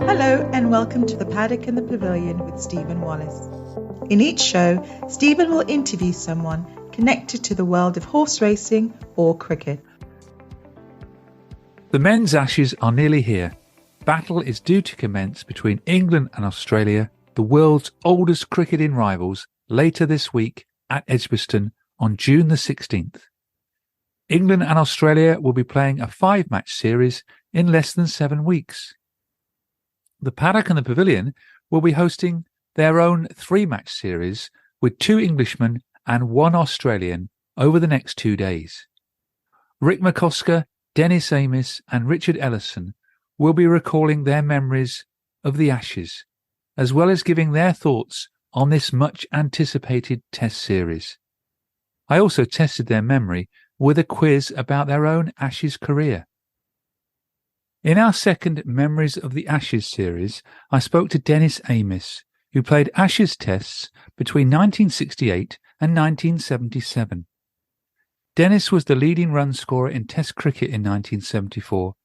Hello and welcome to the Paddock and the Pavilion with Stephen Wallace. In each show, Stephen will interview someone connected to the world of horse racing or cricket. The men's Ashes are nearly here. Battle is due to commence between England and Australia, the world's oldest cricketing rivals, later this week at Edgbaston on June the 16th. England and Australia will be playing a 5-match series in less than 7 weeks. The Paddock and the Pavilion will be hosting their own 3-match series with 2 Englishmen and 1 Australian over the next 2 days. Rick McCosker, Dennis Amiss and Richard Ellison will be recalling their memories of the Ashes, as well as giving their thoughts on this much-anticipated Test series. I also tested their memory with a quiz about their own Ashes career. In our second Memories of the Ashes series, I spoke to Dennis Amiss, who played Ashes tests between 1968 and 1977. Dennis was the leading run scorer in Test cricket in 1974,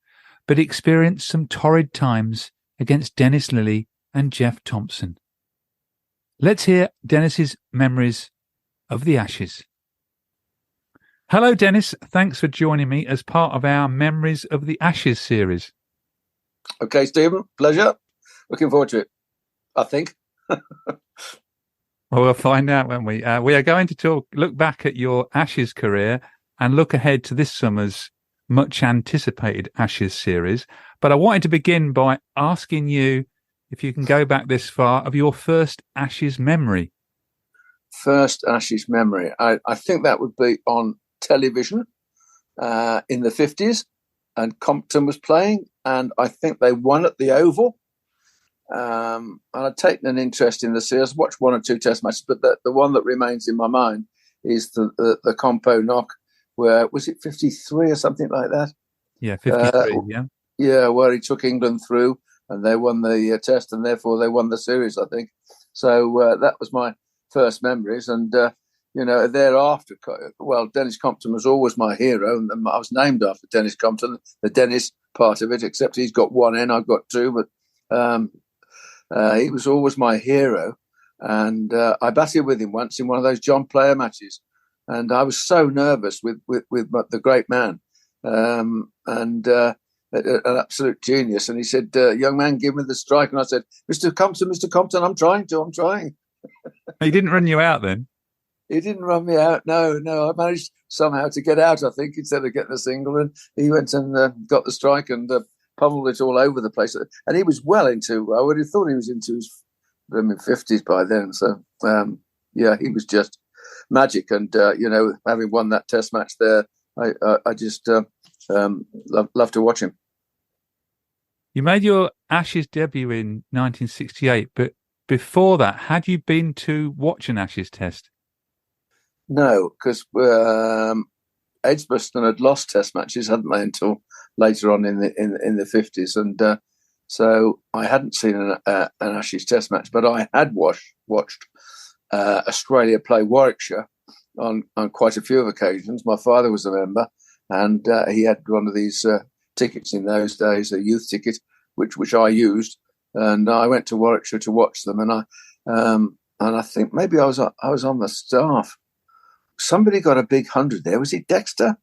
but experienced some torrid times against Dennis Lillee and Jeff Thomson. Let's hear Dennis's memories of the Ashes. Hello, Dennis. Thanks for joining me as part of our Memories of the Ashes series. Okay, Stephen. Pleasure. Looking forward to it, I think. Well, we'll find out, won't we? We are going to look back at your Ashes career and look ahead to this summer's much-anticipated Ashes series. But I wanted to begin by asking you, if you can go back this far, of your first Ashes memory. First Ashes memory. I think that would be on television in the 50s, and Compton was playing, and I think they won at the Oval. And I'd taken an interest in the series, watched 1 or 2 Test matches, but the one that remains in my mind is the Compo knock, where, was it 53 or something like that? Yeah, 53, yeah. Yeah, where he took England through, and they won the Test, and therefore they won the series, I think. So that was my first memories, and thereafter, well, Denis Compton was always my hero, and I was named after Denis Compton, the Dennis part of it, except he's got 1 N, I've got 2, but he was always my hero, and I batted with him once in one of those John Player matches, and I was so nervous with the great man, and an absolute genius. And he said, "Young man, give me the strike," and I said, Mr. Compton, I'm trying. He didn't run you out then? He didn't run me out. No. I managed somehow to get out, I think, instead of getting a single. And he went and got the strike and pummeled it all over the place. And he was well into, I would have thought he was into his 50s by then. So, he was just magic. And, having won that Test match there, I just love to watch him. You made your Ashes debut in 1968, but before that, had you been to watch an Ashes Test? No, because Edgbaston had lost Test matches, hadn't they, until later on in the 50s, and so I hadn't seen an Ashes Test match, but I had watched Australia play Warwickshire on quite a few occasions. My father was a member, and he had one of these tickets in those days, a youth ticket, which I used, and I went to Warwickshire to watch them, and I think maybe I was on the staff. Somebody got a big 100 there. Was it Dexter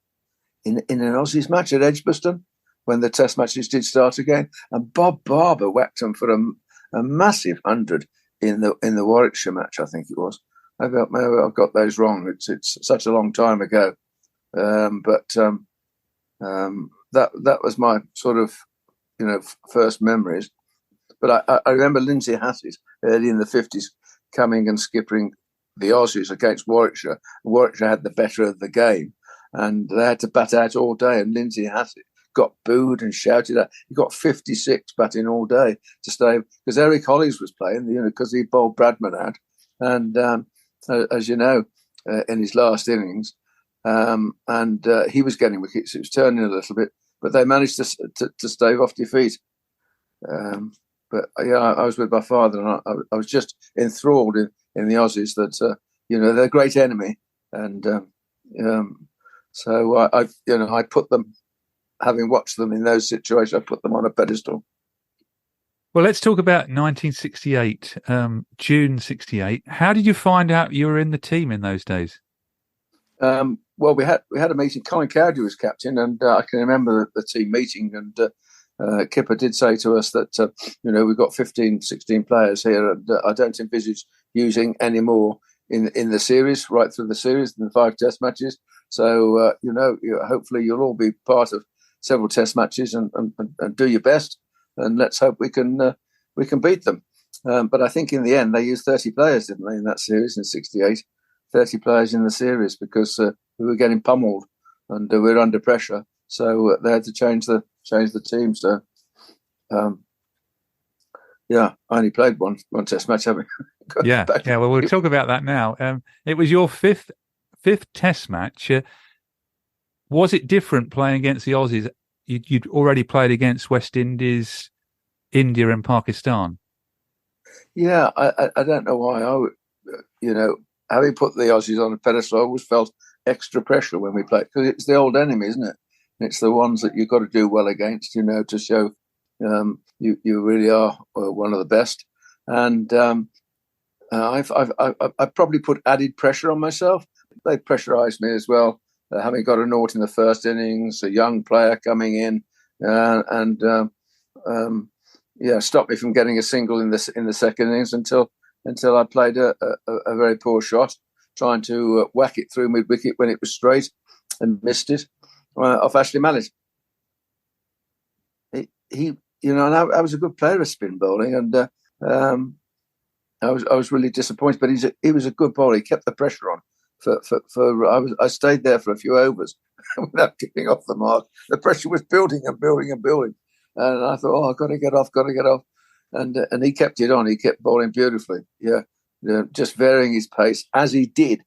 in an Aussies match at Edgbaston when the Test matches did start again? And Bob Barber whacked them for a massive 100 in the Warwickshire match, I think it was. Maybe I've got those wrong. It's such a long time ago, but that was my sort of first memories. But I remember Lindsay Hassett early in the 50s coming and skippering the Aussies against Warwickshire. Warwickshire had the better of the game, and they had to bat out all day. And Lindsay Hassett got booed and shouted at. He got 56 batting all day to stay, because Eric Hollies was playing, because he bowled Bradman out. And as you know, in his last innings, and he was getting wickets. It was turning a little bit, but they managed to stave off defeat. But I was with my father, and I was just enthralled in the Aussies that they're a great enemy, and so I put them, having watched them in those situations, I put them on a pedestal. Well, let's talk about 1968, June 68. How did you find out you were in the team in those days? Well, we had a meeting. Colin Cowdery was captain, and I can remember the team meeting. And Kipper did say to us that we've got 15, 16 players here, and I don't envisage using any more in the series, right through the series, in the 5 Test matches. So hopefully you'll all be part of several Test matches and do your best, and let's hope we can beat them. But I think in the end they used 30 players, didn't they, in that series in '68? 30 players in the series because we were getting pummeled and we were under pressure. So they had to change the team. So, I only played one Test match, haven't I? Yeah. Well, we'll talk about that now. It was your fifth Test match. Was it different playing against the Aussies? You'd already played against West Indies, India, and Pakistan. Yeah, I don't know why. Having put the Aussies on a pedestal, I always felt extra pressure when we played, because it's the old enemy, isn't it? It's the ones that you've got to do well against, to show you really are one of the best. And I've probably put added pressure on myself. They pressurised me as well, having got a naught in the first innings, a young player coming in, stopped me from getting a single in the second innings until I played a very poor shot, trying to whack it through mid-wicket when it was straight and missed it off Ashley Mallet. I was a good player of spin bowling, and I was really disappointed. But he was a good bowler. He kept the pressure on. I stayed there for a few overs without getting off the mark. The pressure was building and building and building, and I thought, I've got to get off. And he kept it on. He kept bowling beautifully. Just varying his pace as he did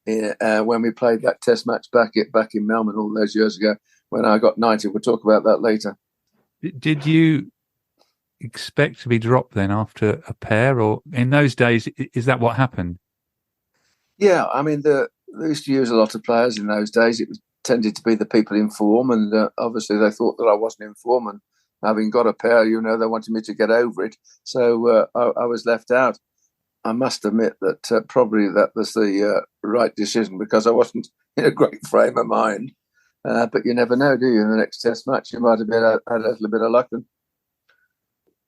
when we played that Test match back in Melbourne all those years ago when I got 90. We'll talk about that later. Did you expect to be dropped then after a pair, or in those days, is that what happened? Yeah, I mean, they used to use a lot of players in those days. It tended to be the people in form, and obviously they thought that I wasn't in form, and having got a pair, they wanted me to get over it. So I was left out. I must admit that probably that was the right decision, because I wasn't in a great frame of mind. But you never know, do you? In the next Test match, you might have had a little bit of luck.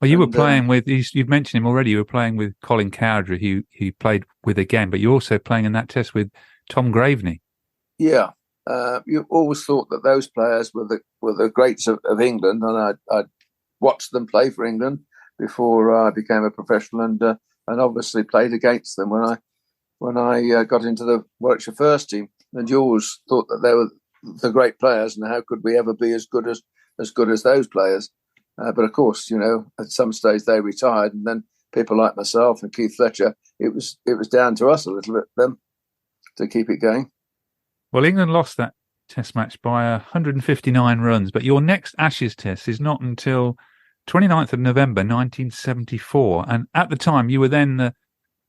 Well, you were playing with, you've mentioned him already, you were playing with Colin Cowdery, who he played with again, but you're also playing in that Test with Tom Graveney. Yeah. You always thought that those players were the greats of England, and I'd watched them play for England before I became a professional, and obviously played against them when I got into the Warwickshire first team. And you always thought that they were the great players, and how could we ever be as good as those players? But of course, at some stage they retired, and then people like myself and Keith Fletcher, it was down to us a little bit then to keep it going. Well, England lost that Test match by 159 runs, but your next Ashes Test is not until 29th of November 1974, and at the time you were then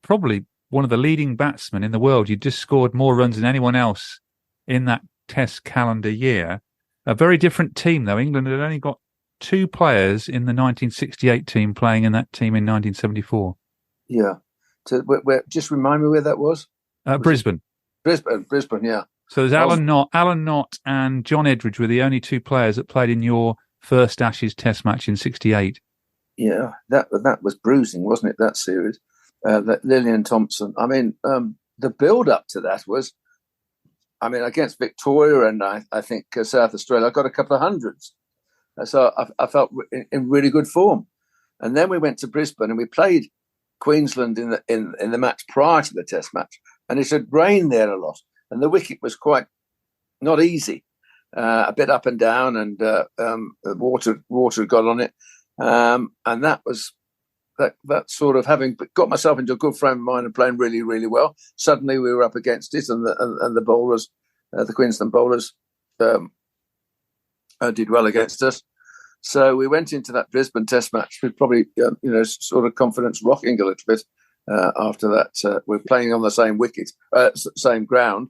probably one of the leading batsmen in the world. You just scored more runs than anyone else in that Test calendar year. A very different team, though. England had only got 2 players in the 1968 team playing in that team in 1974. Yeah. So, just remind me where that was? Brisbane. Brisbane, yeah. So there's Alan Knott and John Edridge were the only 2 players that played in your first Ashes Test match in '68. Yeah, that was bruising, wasn't it, that series? Lillee and Thomson. I mean, the build-up to that was, against Victoria and I think South Australia, I got a couple of hundreds. So I felt in really good form. And then we went to Brisbane and we played Queensland in the match prior to the Test match. And it had rained there a lot. And the wicket was quite not easy, a bit up and down, and the water got on it. And that was that sort of, having got myself into a good frame of mind and playing really, really well. Suddenly we were up against it, and the bowlers, the Queensland bowlers, did well against us. So we went into that Brisbane Test match with probably sort of confidence rocking a little bit. After that, we're playing on the same wicket, same ground,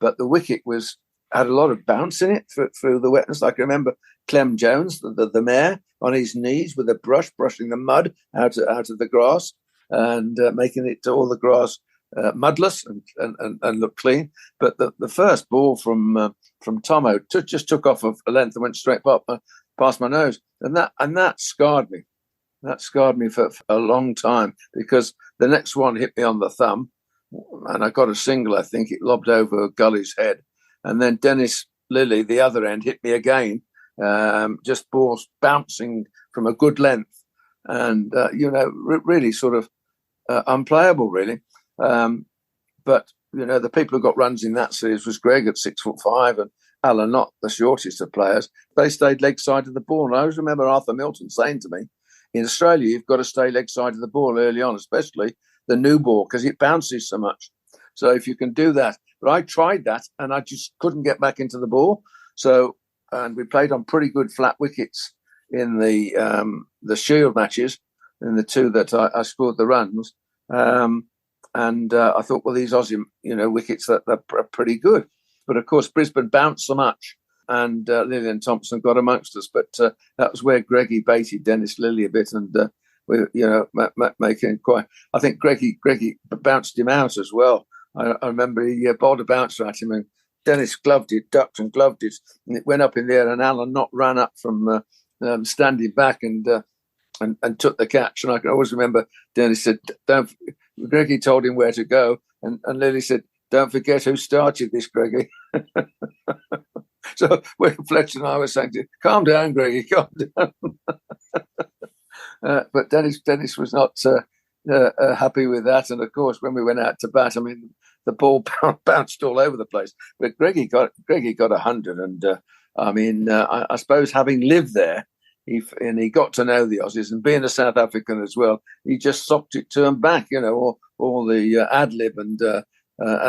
but the wicket was had a lot of bounce in it through the wetness. I can remember Clem Jones, the mayor, on his knees with a brush, brushing the mud out of the grass and making it all the grass mudless and look clean. But the first ball from Tomo just took off a length and went straight past my nose, and that scarred me. That scarred me for a long time, because the next one hit me on the thumb, and I got a single. I think it lobbed over Gully's head, and then Dennis Lillee, the other end, hit me again. Just balls bouncing from a good length, and really sort of unplayable, really. But the people who got runs in that series was Greg at 6'5" and Alan, not the shortest of players. They stayed leg side of the ball. And I always remember Arthur Milton saying to me, in Australia, you've got to stay leg side of the ball early on, especially the new ball, because it bounces so much. So if you can do that. But I tried that and I just couldn't get back into the ball. And we played on pretty good flat wickets in the Shield matches, in the two that I scored the runs. And I thought, well, these Aussie, wickets, they're pretty good. But of course, Brisbane bounced so much, and Lillee and Thomson got amongst us. But that was where Greggy baited Dennis Lillee a bit, and we, making quite. I think Greggy bounced him out as well. I remember he bowled a bouncer at him, and Dennis gloved it, ducked and gloved it, and it went up in the air. And Alan ran up from standing back and took the catch. And I can always remember Dennis said, Greggy told him where to go, and Lillee said, "Don't forget who started this, Greggy." So when Fletcher and I were saying to him, "Calm down, Greggy, calm down." But Dennis was not happy with that. And of course, when we went out to bat, I mean, the ball bounced all over the place. But Greggy got 100, and I suppose having lived there, he got to know the Aussies, and being a South African as well, he just socked it to them back, all the ad lib and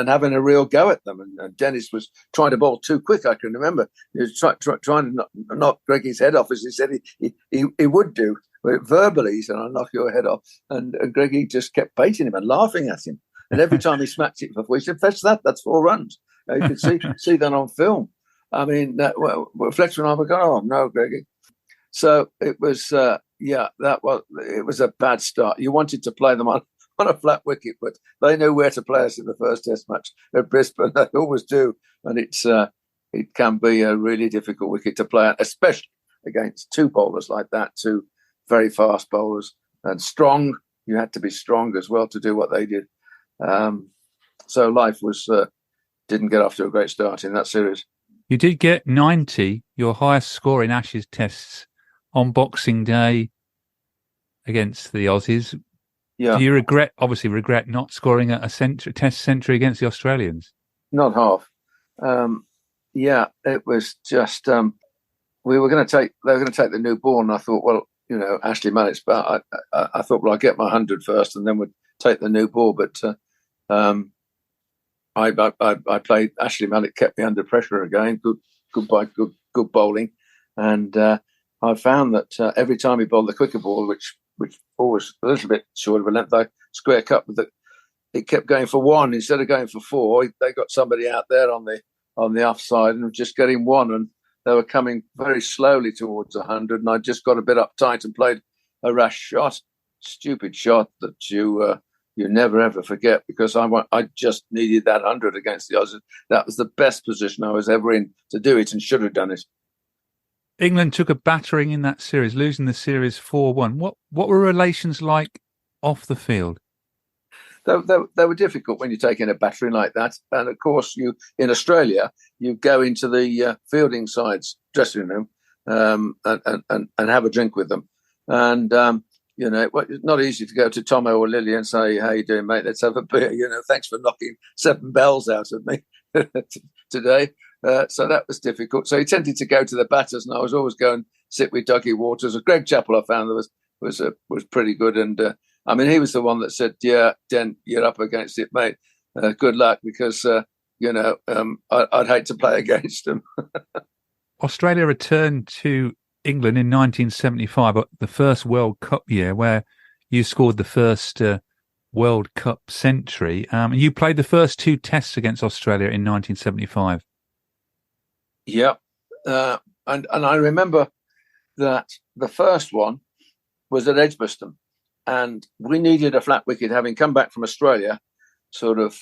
having a real go at them. And Dennis was trying to bowl too quick. I can remember he was trying to knock Greggy's head off, as he said he would do. But verbally, he said, "I'll knock your head off." And Greggy just kept baiting him and laughing at him. And every time he smacked it before, he said, "Fetch that. That's 4 runs." You could see that on film. I mean, Fletcher and I were going, "Oh no, Greggy." So it was, it was a bad start. You wanted to play them on a flat wicket, but they knew where to play us in the first Test match at Brisbane. They always do, and it can be a really difficult wicket to play at, especially against two bowlers like that, two very fast bowlers, and strong. You had to be strong as well to do what they did. So life didn't get off to a great start in that series. You did get 90, your highest score in Ashes Tests, on Boxing Day against the Aussies. Yeah. Do you regret not scoring a Test century against the Australians? Not half. It was just they were going to take the new ball, and I thought, well, Ashley Mallett's bat. I thought, well, I'll get my 100 first, and then we'd take the new ball. But I played. Ashley Mallett kept me under pressure again. Good bowling, and I found that every time he bowled the quicker ball, which always a little bit short of a length, I square cut with it. It kept going for 1 instead of going for 4. They got somebody out there on the offside and just getting 1, and they were coming very slowly towards 100. And I just got a bit uptight and played a rash shot, stupid shot that you never ever forget, because I just needed that 100 against the Aussies. That was the best position I was ever in to do it, and should have done it. England took a battering in that series, losing the series 4-1. What were relations like off the field? They were difficult when you're taking a battering like that. And of course, in Australia, you go into the fielding side's dressing room and have a drink with them. And, it's not easy to go to Tomo or Lillee and say, "How you doing, mate? Let's have a beer. Thanks for knocking 7 bells out of me today." So that was difficult. So he tended to go to the batters, and I was always going sit with Dougie Waters. Greg Chappell, I found was pretty good, and he was the one that said, "Yeah, Den, you're up against it, mate. Good luck, because I'd hate to play against him." Australia returned to England in 1975, the first World Cup year, where you scored the first World Cup century. You played the first 2 tests against Australia in 1975. Yeah. And I remember that the first one was at Edgbaston, and we needed a flat wicket, having come back from Australia, sort of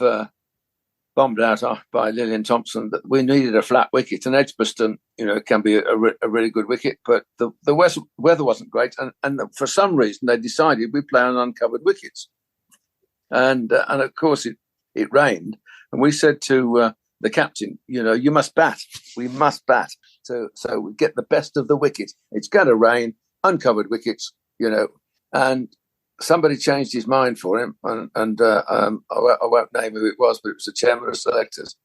bombed out by Lillee and Thomson. That we needed a flat wicket, and Edgbaston, can be a really good wicket, but the weather wasn't great, and for some reason they decided we'd play on uncovered wickets, and of course it rained, and we said to the captain, you must bat. We must bat. So we get the best of the wicket. It's going to rain, uncovered wickets, and somebody changed his mind for him, and I won't name who it was, but it was the chairman of selectors,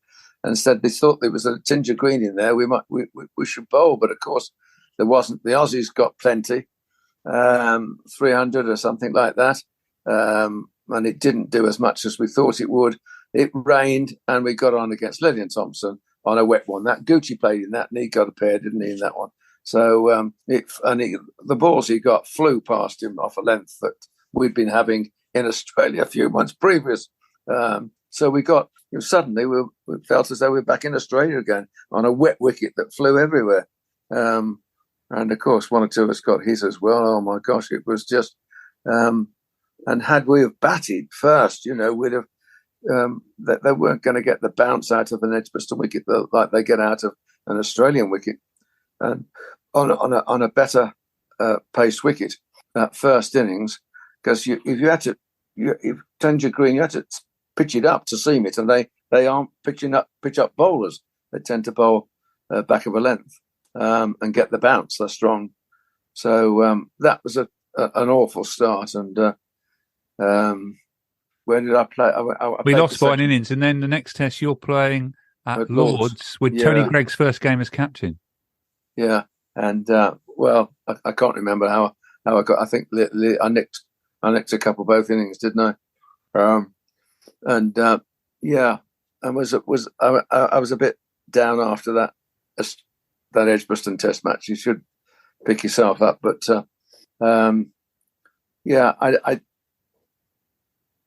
and said they thought there was a tinge of green in there. We should bowl, but of course there wasn't. The Aussies got plenty, 300 or something like that, and it didn't do as much as we thought it would. It rained, and we got on against Lillee and Thomson on a wet one. That Gucci played in that, and he got a pair, didn't he, in that one? So the balls he got flew past him off a length that we'd been having in Australia a few months previous. So we got, suddenly we felt as though we were back in Australia again on a wet wicket that flew everywhere. And of course, one or two of us got his as well. Oh my gosh, it was just, and had we have batted first, we'd have, they weren't going to get the bounce out of an Edgbaston wicket like they get out of an Australian wicket. And on a better paced wicket, that first innings, because if you had to, if Tanger Green, you had to pitch it up to seam it, and they aren't pitch up bowlers. They tend to bowl back of a length and get the bounce. They're strong. So that was an awful start. And where did I play? We lost by an innings, and then the next test you're playing at Lords with Tony Gregg's first game as captain. Yeah, and I can't remember how I got. I think I nicked a couple both innings, didn't I? I was a bit down after that Edgbaston Test match. You should pick yourself up, but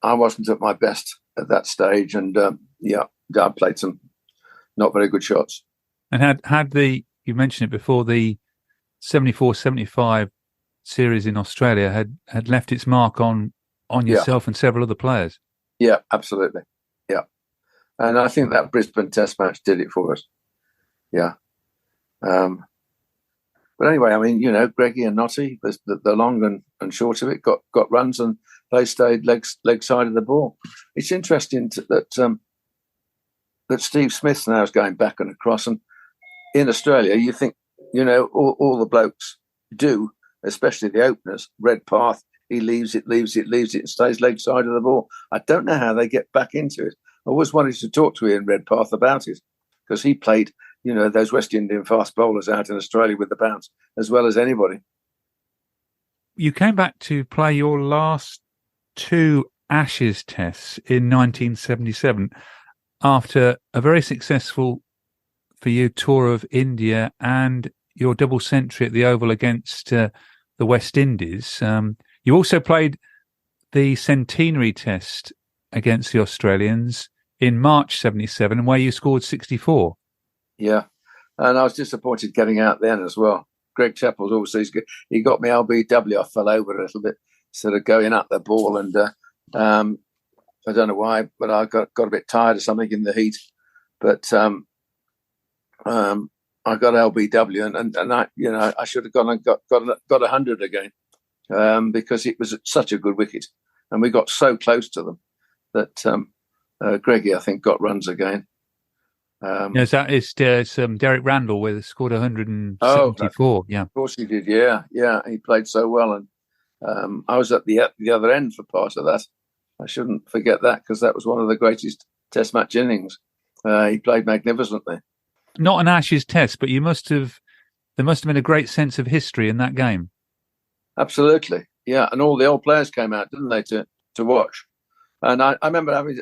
I wasn't at my best at that stage, and I played some not very good shots. And had you mentioned it before, the 74-75 series in Australia had left its mark on yourself and several other players. Yeah, absolutely. Yeah. And I think that Brisbane Test match did it for us. Yeah. But anyway, I mean, Greggy and Notty, the long and short of it, got runs, and they stayed leg side of the ball. It's interesting that Steve Smith now is going back and across, and in Australia, you think, all the blokes do, especially the openers, Redpath, he leaves it, and stays leg side of the ball. I don't know how they get back into it. I always wanted to talk to Ian Redpath about it, because he played, those West Indian fast bowlers out in Australia with the bounce as well as anybody. You came back to play your last two Ashes tests in 1977 after a very successful for you tour of India and your double century at the Oval against the West Indies. You also played the centenary test against the Australians in March 77, where you scored 64. Yeah, and I was disappointed getting out then as well. Greg Chappell's also, he got me LBW. I fell over a little bit instead of going up the ball, and I don't know why, but I got a bit tired of something in the heat. But I got LBW, and I should have gone and got 100 again, because it was such a good wicket, and we got so close to them that Greggy, I think, got runs again. It's Derek Randall with scored 174. Yeah, of course he did. Yeah, he played so well, and I was at the other end for part of that. I shouldn't forget that, because that was one of the greatest Test match innings. He played magnificently. Not an Ashes Test, but there must have been a great sense of history in that game. Absolutely, yeah, and all the old players came out, didn't they, to watch? And I remember having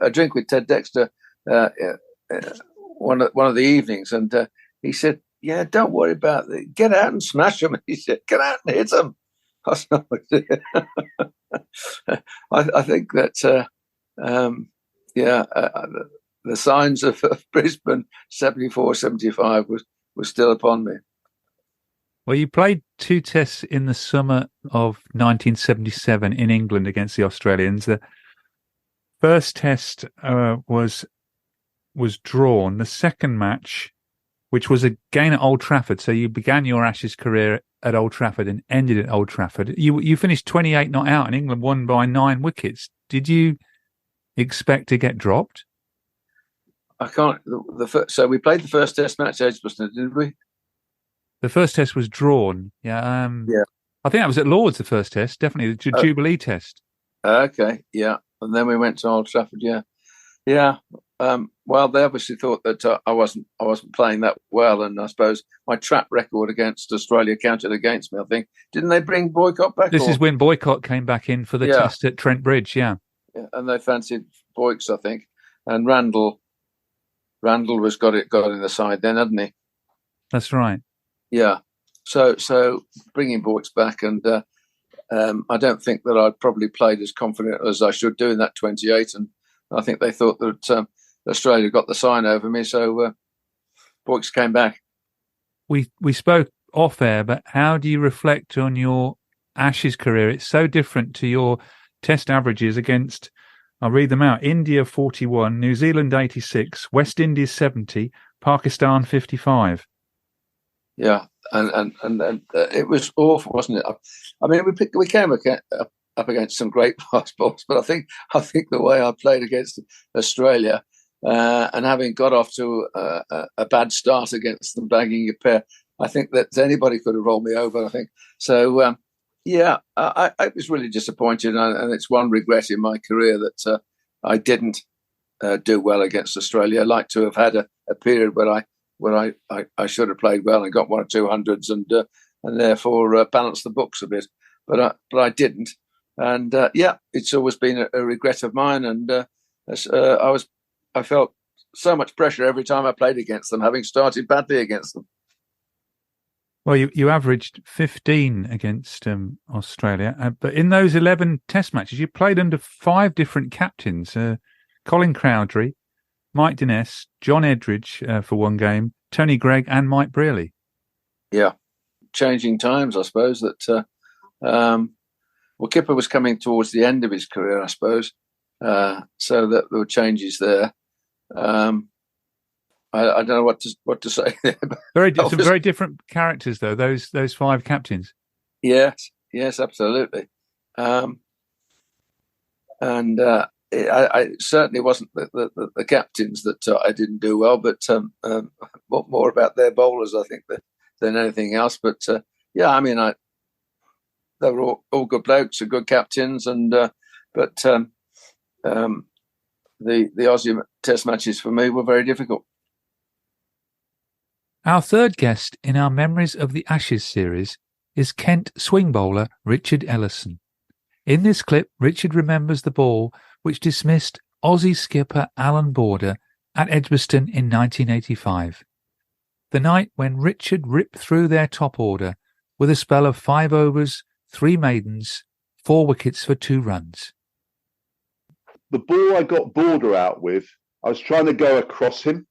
a drink with Ted Dexter one of the evenings, and he said, "Yeah, don't worry about it. Get out and smash them." He said, "Get out and hit them." I think that the signs of Brisbane 74, 75 was still upon me. Well, you played 2 tests in the summer of 1977 in England against the Australians. The first test was drawn. The second match, which was again at Old Trafford, so you began your Ashes career at Old Trafford and ended at Old Trafford. You finished 28 not out, and England won by 9 wickets. Did you expect to get dropped? I can't. So we played the first test match at Edgbaston, didn't we? The first test was drawn. Yeah. Yeah. I think that was at Lord's, the first test. Definitely the Jubilee test. Okay. Yeah. And then we went to Old Trafford. Yeah. Yeah. Well, they obviously thought that I wasn't playing that well, and I suppose my track record against Australia counted against me. I think, didn't they bring Boycott back? This is when Boycott came back in for the test at Trent Bridge. Yeah. And they fancied Boyks, I think, and Randall was got in the side then, hadn't he? That's right. Yeah. So bringing Boyks back, and I don't think that I'd probably played as confident as I should do in that 28, and I think they thought that Australia got the sign over me, so Boyks came back. We spoke off air, but how do you reflect on your Ashes career? It's so different to your Test averages against, I'll read them out: India 41, New Zealand 86, West Indies 70, Pakistan 55. Yeah, and it was awful, wasn't it? I mean, we came up against some great fast bowlers, but I think the way I played against Australia, and having got off to a bad start against them, bagging a pair, I think that anybody could have rolled me over. I think so. Yeah, I was really disappointed, and it's one regret in my career that I didn't do well against Australia. I'd like to have had a period where I should have played well and got 1 or 2 hundreds, and therefore balanced the books a bit. But I didn't, and it's always been a regret of mine. And I felt so much pressure every time I played against them, having started badly against them. Well, you averaged 15 against Australia, but in those 11 Test matches, you played under 5 different captains: Colin Crowdry, Mike Dennis, John Edridge for one game, Tony Gregg, and Mike Brearley. Yeah, changing times, I suppose. That Kipper was coming towards the end of his career, I suppose, so that there were changes there. I don't know what to say there. Some very different characters, though. Those 5 captains. Yes, absolutely. And I certainly wasn't the captains that I didn't do well, but more about their bowlers, I think, than anything else. But I mean, they were all good blokes and good captains, and but the Aussie Test matches for me were very difficult. Our third guest in our Memories of the Ashes series is Kent swing bowler Richard Ellison. In this clip, Richard remembers the ball which dismissed Aussie skipper Alan Border at Edgbaston in 1985. The night when Richard ripped through their top order with a spell of 5 overs, 3 maidens, 4 wickets for 2 runs. The ball I got Border out with, I was trying to go across him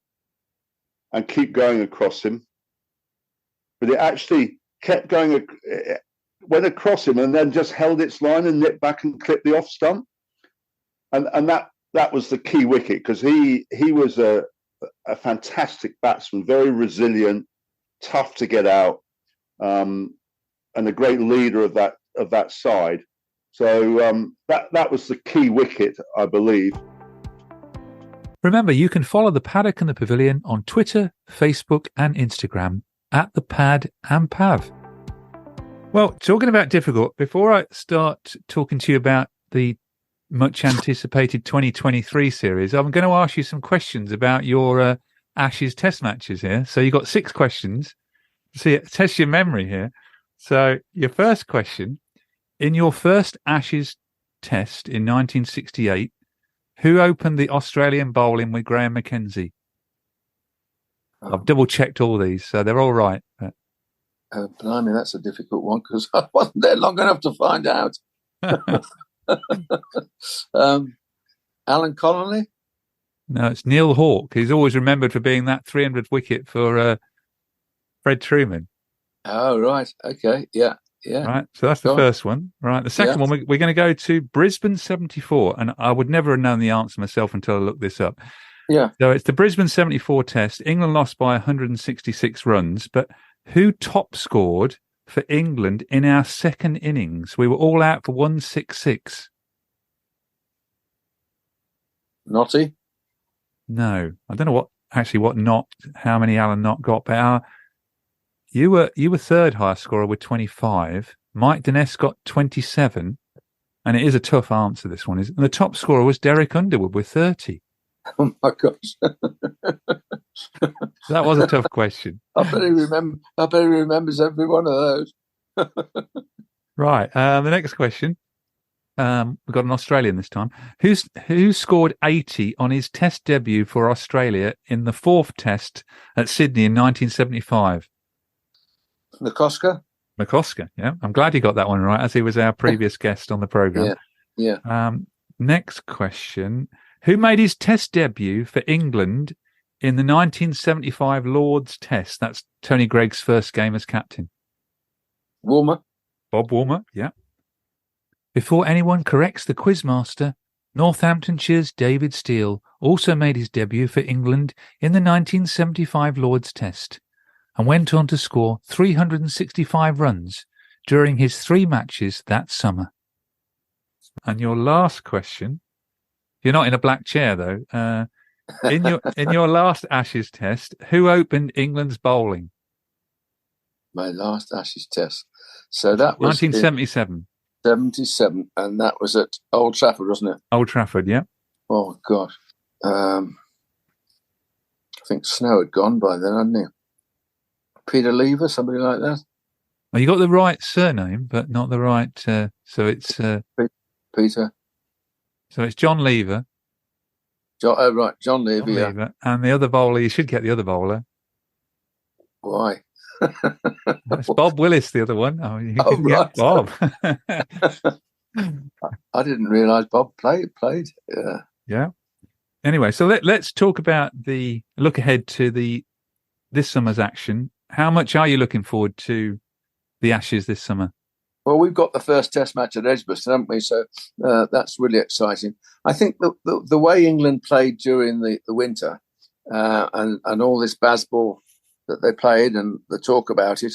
and keep going across him, but it actually kept going, went across him and then just held its line and nipped back and clipped the off stump. And that was the key wicket, because he was a fantastic batsman, very resilient, tough to get out, and a great leader of that side. So that was the key wicket, I believe. Remember, you can follow the Paddock and the Pavilion on Twitter, Facebook and Instagram at the Pad and Pav. Well, talking about difficult, before I start talking to you about the much anticipated 2023 series, I'm going to ask you some questions about your Ashes Test matches here. So you've got 6 questions. See, test your memory here. So your first question: in your first Ashes Test in 1968, who opened the Australian bowling with Graham Mackenzie? I've double-checked all these, so they're all right. Blimey, that's a difficult one, because I wasn't there long enough to find out. Alan Connolly? No, it's Neil Hawke. He's always remembered for being that 300th wicket for Fred Truman. Oh, right. Okay. Yeah. Yeah. Right. So that's the first one. Right. The second one, we're going to go to Brisbane 74. And I would never have known the answer myself until I looked this up. Yeah. So it's the Brisbane 74 test. England lost by 166 runs. But who top scored for England in our second innings? We were all out for 166. Notty? No. I don't know how many Alan Knott got, but you were third highest scorer with 25. Mike Dennis got 27, and it is a tough answer. This one is, and the top scorer was Derek Underwood with 30. Oh my gosh! That was a tough question. I bet he remembers every one of those. Right. The next question. We've got an Australian this time. Who scored 80 on his Test debut for Australia in the fourth Test at Sydney in 1975? McCosker, yeah. I'm glad he got that one right, as he was our previous guest on the programme. Yeah. Next question. Who made his Test debut for England in the 1975 Lord's Test? That's Tony Gregg's first game as captain. Bob Woolmer, yeah. Before anyone corrects the quizmaster, Northamptonshire's David Steele also made his debut for England in the 1975 Lord's Test and went on to score 365 runs during his 3 matches that summer. And your last question, you're not in a black chair though. In your last Ashes Test, who opened England's bowling? My last Ashes Test. So that was 1977. 77, and that was at Old Trafford, wasn't it? Old Trafford, yeah. Oh gosh, I think Snow had gone by then, hadn't he? Peter Lever, somebody like that. Well, you got the right surname, but not the right. So it's Peter. So it's John Lever. Right, John Lever. John Lever. And the other bowler, you should get the other bowler. Why? That's Bob Willis, the other one. Oh, you didn't right. get Bob. I didn't realise Bob played. Yeah. Anyway, so let's talk about the look ahead to this summer's action. How much are you looking forward to the Ashes this summer? Well, we've got the first Test match at Edgbaston, haven't we? So that's really exciting. I think the way England played during the winter and all this baseball that they played and the talk about it,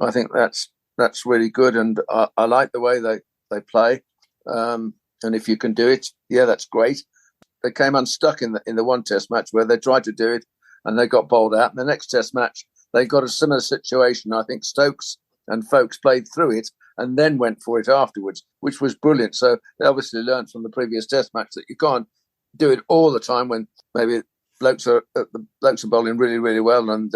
I think that's really good, and I like the way they play. And if you can do it, yeah, that's great. They came unstuck in the one Test match where they tried to do it and they got bowled out. In the next Test match, they got a similar situation. I think Stokes and Folkes played through it and then went for it afterwards, which was brilliant. So they obviously learned from the previous Test match that you can't do it all the time when maybe blokes are bowling really, really well and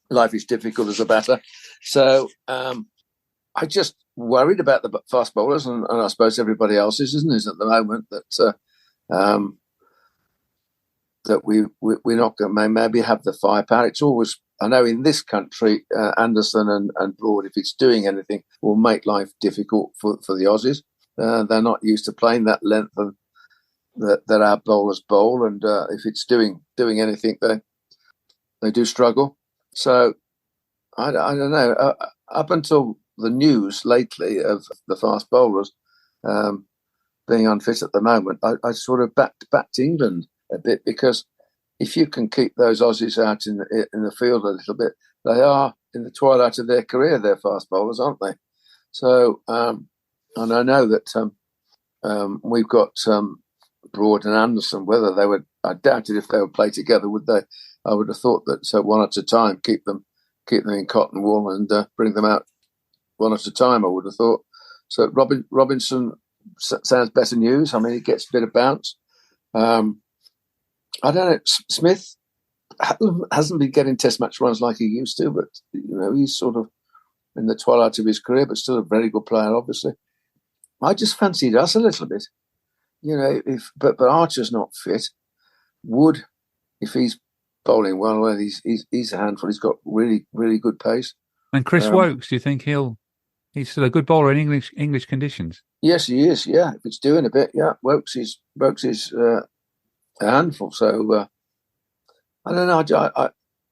life is difficult as a batter. So I just worried about the fast bowlers, and I suppose everybody else is, isn't it, at the moment, that we're not going to maybe have the firepower. It's always, I know in this country, Anderson and Broad, if it's doing anything, will make life difficult for the Aussies. They're not used to playing that length that our bowlers bowl, and if it's doing anything, they do struggle. So I don't know. Up until the news lately of the fast bowlers being unfit at the moment, I sort of backed England a bit, because if you can keep those Aussies out in the field a little bit, they are in the twilight of their career. They're fast bowlers, aren't they? So and I know that we've got Broad and Anderson. Whether they would, I doubted if they would play together, would they? I would have thought that one at a time, keep them in cotton wool and bring them out one at a time. I would have thought. So Robinson sounds better news. I mean, he gets a bit of bounce. I don't know. Smith hasn't been getting Test match runs like he used to, but he's sort of in the twilight of his career, but still a very good player, obviously. I just fancied us a little bit, but Archer's not fit. Wood, if he's bowling well, he's a handful. He's got really, really good pace. And Chris Woakes, do you think he's still a good bowler in English conditions? Yes, he is. Yeah, if it's doing a bit, yeah. Woakes is a handful. So I don't know.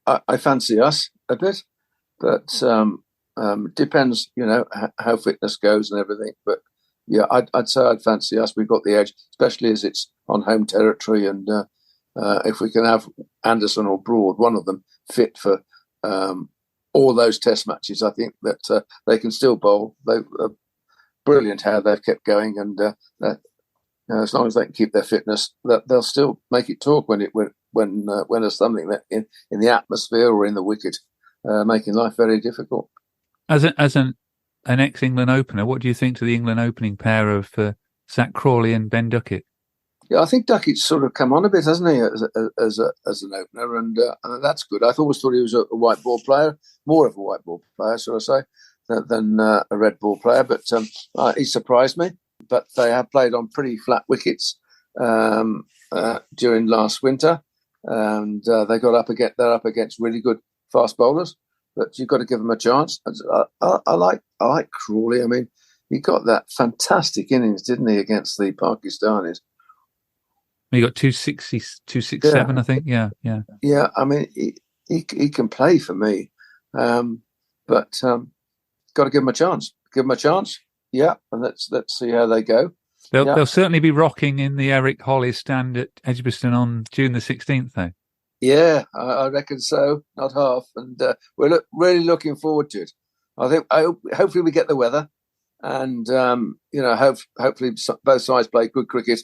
I fancy us a bit, but depends, how fitness goes and everything. But yeah, I'd say I'd fancy us. We've got the edge, especially as it's on home territory, and if we can have Anderson or Broad, one of them, fit for all those Test matches, I think that they can still bowl. They're brilliant how they've kept going, and as long as they can keep their fitness, that they'll still make it talk when there's something that in the atmosphere or in the wicket, making life very difficult. As an ex-England opener, what do you think to the England opening pair of Zach Crawley and Ben Duckett? Yeah, I think Duckett's sort of come on a bit, hasn't he, as an opener, and that's good. I always thought he was a white ball player, more of a white ball player, shall I say, than a red ball player. But he surprised me. But they have played on pretty flat wickets during last winter, and they're up against really good fast bowlers. But you've got to give them a chance. I like Crawley. I mean, he got that fantastic innings, didn't he, against the Pakistanis? He got 267, I think. Yeah. Yeah, I mean, he can play for me, but got to give him a chance. Yeah, and let's see how they go. They'll certainly be rocking in the Eric Hollis stand at Edgbaston on June the 16th, though. Yeah, I reckon so. Not half, and we're really looking forward to it. Hopefully we get the weather, and hopefully both sides play good cricket.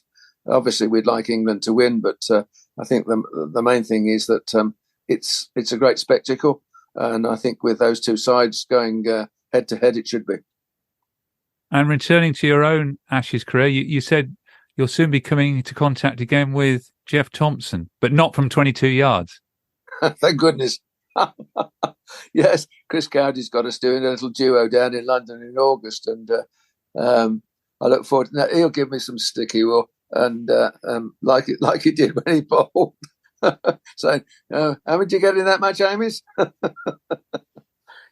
Obviously, we'd like England to win, but I think the main thing is that it's a great spectacle, and I think with those two sides going head to head, it should be. And returning to your own Ashes career, you said you'll soon be coming into contact again with Jeff Thomson, but not from 22 yards. Thank goodness. Yes, Chris Cowdy's got us doing a little duo down in London in August, and I look forward to that. He'll give me some stick, he will, and like he did when he bowled. Saying, how did you get in that match, Amiss?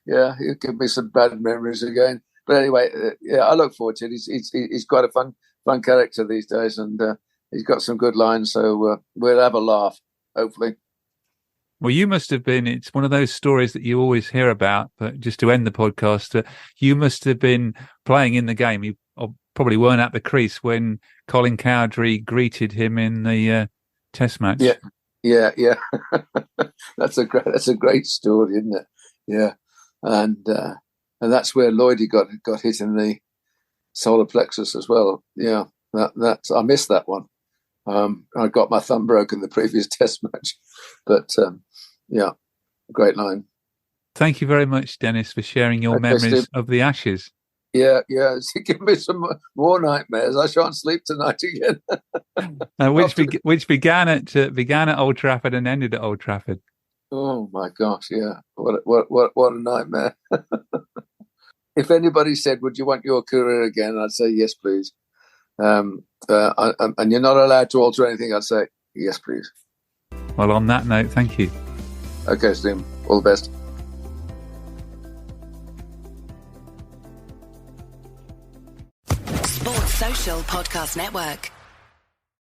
Yeah, he'll give me some bad memories again. But anyway, I look forward to it. He's quite a fun character these days, and he's got some good lines. So we'll have a laugh, hopefully. Well, you must have been. It's one of those stories that you always hear about. But just to end the podcast, you must have been playing in the game. You probably weren't at the crease when Colin Cowdrey greeted him in the Test match. Yeah. That's a great story, isn't it? Yeah, and that's where Lloydie got hit in the solar plexus as well. Yeah, that's I missed that one. I got my thumb broken the previous Test match, but yeah, great line. Thank you very much, Dennis, for sharing your memories of the Ashes. Yeah, give me some more nightmares. I shan't sleep tonight again. Which began at Old Trafford and ended at Old Trafford. Oh my gosh, yeah. What a nightmare. If anybody said, would you want your career again? I'd say, yes, please. And you're not allowed to alter anything. I'd say, yes, please. Well, on that note, thank you. Okay, Steve. All the best. Sports Social Podcast Network.